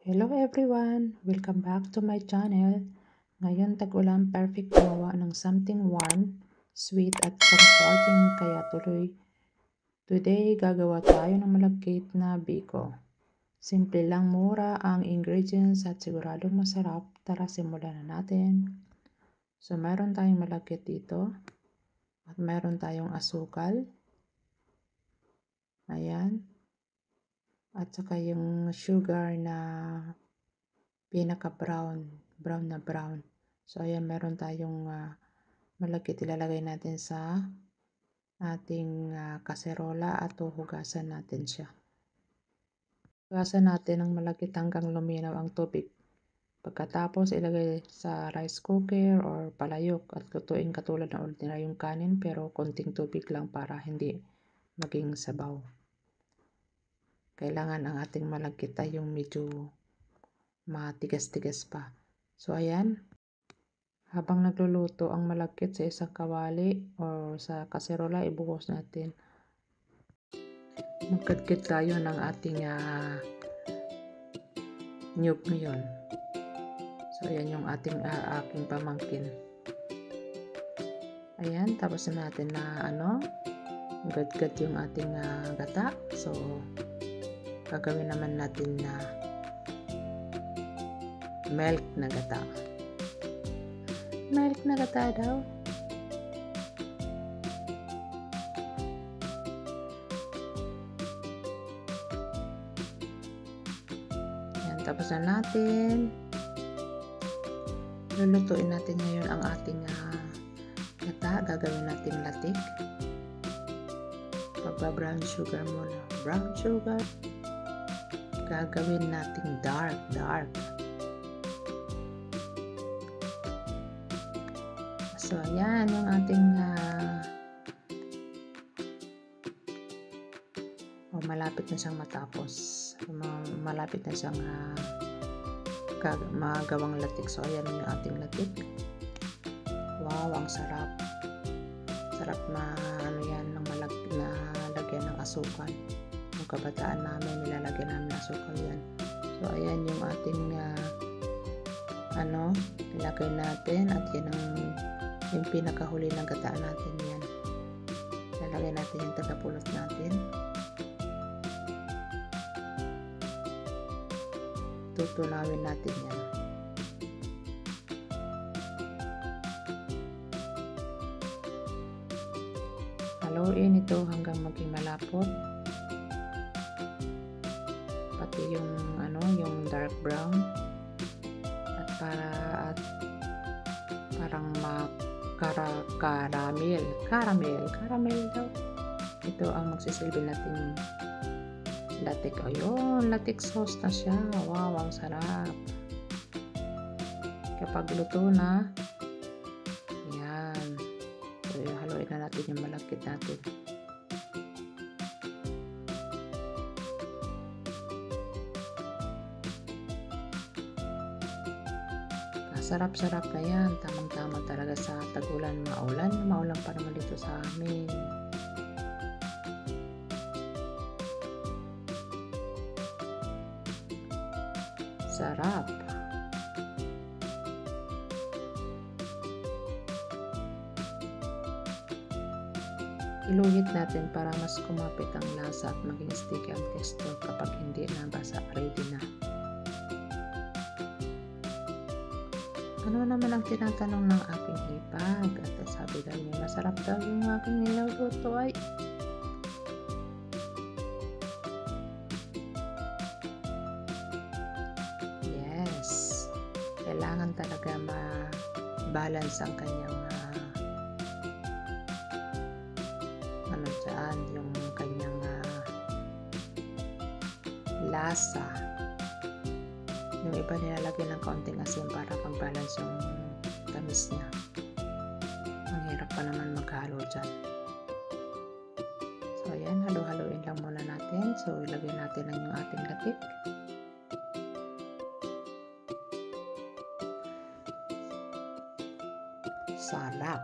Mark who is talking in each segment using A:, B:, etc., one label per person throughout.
A: Hello everyone! Welcome back to my channel. Ngayon tag-ulan, perfect gumawa ng something warm, sweet at comforting kaya tuloy. Today gagawa tayo ng malagkit na biko. Simple lang, mura ang ingredients at siguradong masarap. Tara simulan na natin. So meron tayong malagkit dito at meron tayong asukal. Ayan. At saka yung sugar na pinaka-brown na brown. So, ayan, meron tayong malagkit. Ilalagay natin sa ating kaserola at hugasan natin siya. Hugasan natin ang malagkit hanggang luminaw ang tubig. Pagkatapos, ilagay sa rice cooker or palayok at lutuin katulad ng ordinaryong kanin pero konting tubig lang para hindi maging sabaw. Kailangan ang ating malagkit ay yung medyo matigas-tigas pa. So, ayan. Habang nagluluto ang malagkit sa isang kawali o sa kaserola, ibuhos natin. Magkadkit tayo ng ating niyog ngayon. So, ayan yung aking pamangkin. Ayan, tapos na natin na gadgad yung ating gata. So, gagawin naman natin na milk na gata. Milk na gata daw. Ayan, tapos na natin. Lulutuin natin ngayon ang ating gata. Gagawin natin latik. Pagba-brown sugar muna. Brown sugar. Gagawin natin dark. So, ayan yung ating malapit na siyang matapos. Malapit na siyang magawang latik. So, ayan yung ating latik. Wow, ang sarap. Sarap na yan ng na lagyan ng asukal. Yung kabataan namin, nilalagyan namin ng asukal yan. So, ayan yung ating ilagay natin at yan yung pinakahuli ng gata natin yan. Lalagay natin yung tagapulot natin. Tutunawin natin yan. Haluin ito hanggang maging malapot. Pati yung yung dark brown at parang caramel daw. Ito ang magsisilbi natin latik. Ayun, latik sauce na siya. Wow, ang sarap. Kapag luto na, yan. So, haluin na natin yung malagkit natin. Sarap-sarap na yan. Tamang-tama talaga sa tag-ulan. Maulan pa naman dito sa amin. Sarap. Iluhit natin para mas kumapit ang lasa at maging sticky ang texture kapag hindi na basa. Ready na. Ano naman ang tinatanong ng aking hipag? At sabi daw niya, masarap daw yung aking niluluto ay. Yes. Kailangan talaga ma-balance ang kanyang yung kanyang lasa. Yung iba nilalagyan ng kaunting asin para pang-balance yung tamis niya. Ang hirap pa naman maghalo dyan. So, ayan, halo-haloin lang muna natin. So, ilagay natin ang yung ating latik. Sarap!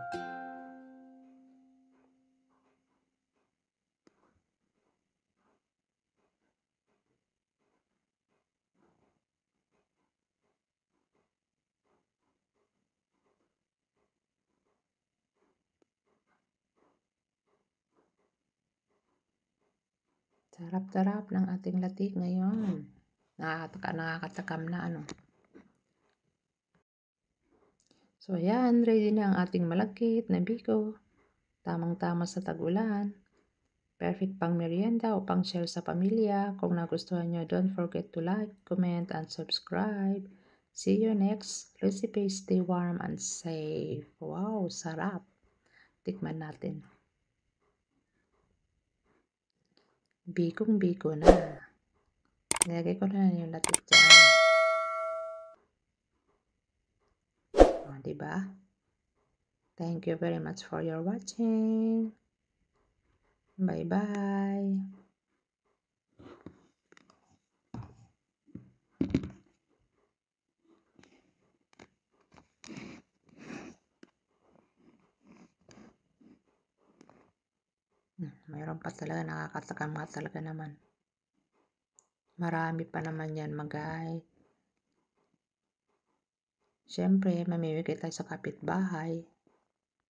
A: Sarap-sarap ng ating latik ngayon. Nakakatakam na ano. So ayan, ready na ang ating malagkit na biko. Tamang-tama sa tag-ulan. Perfect pang merienda o pang share sa pamilya. Kung nagustuhan nyo, don't forget to like, comment, and subscribe. See you next recipe. Stay warm and safe. Wow, sarap. Tikman natin. Bikong-biko na. Nilagay ko na yung latik dyan. O, diba? Thank you very much for your watching. Bye-bye. Mayroon pa talaga, nakakatakam nga talaga naman. Marami pa naman yan, magay. Siyempre, mamimigay tayo sa kapitbahay.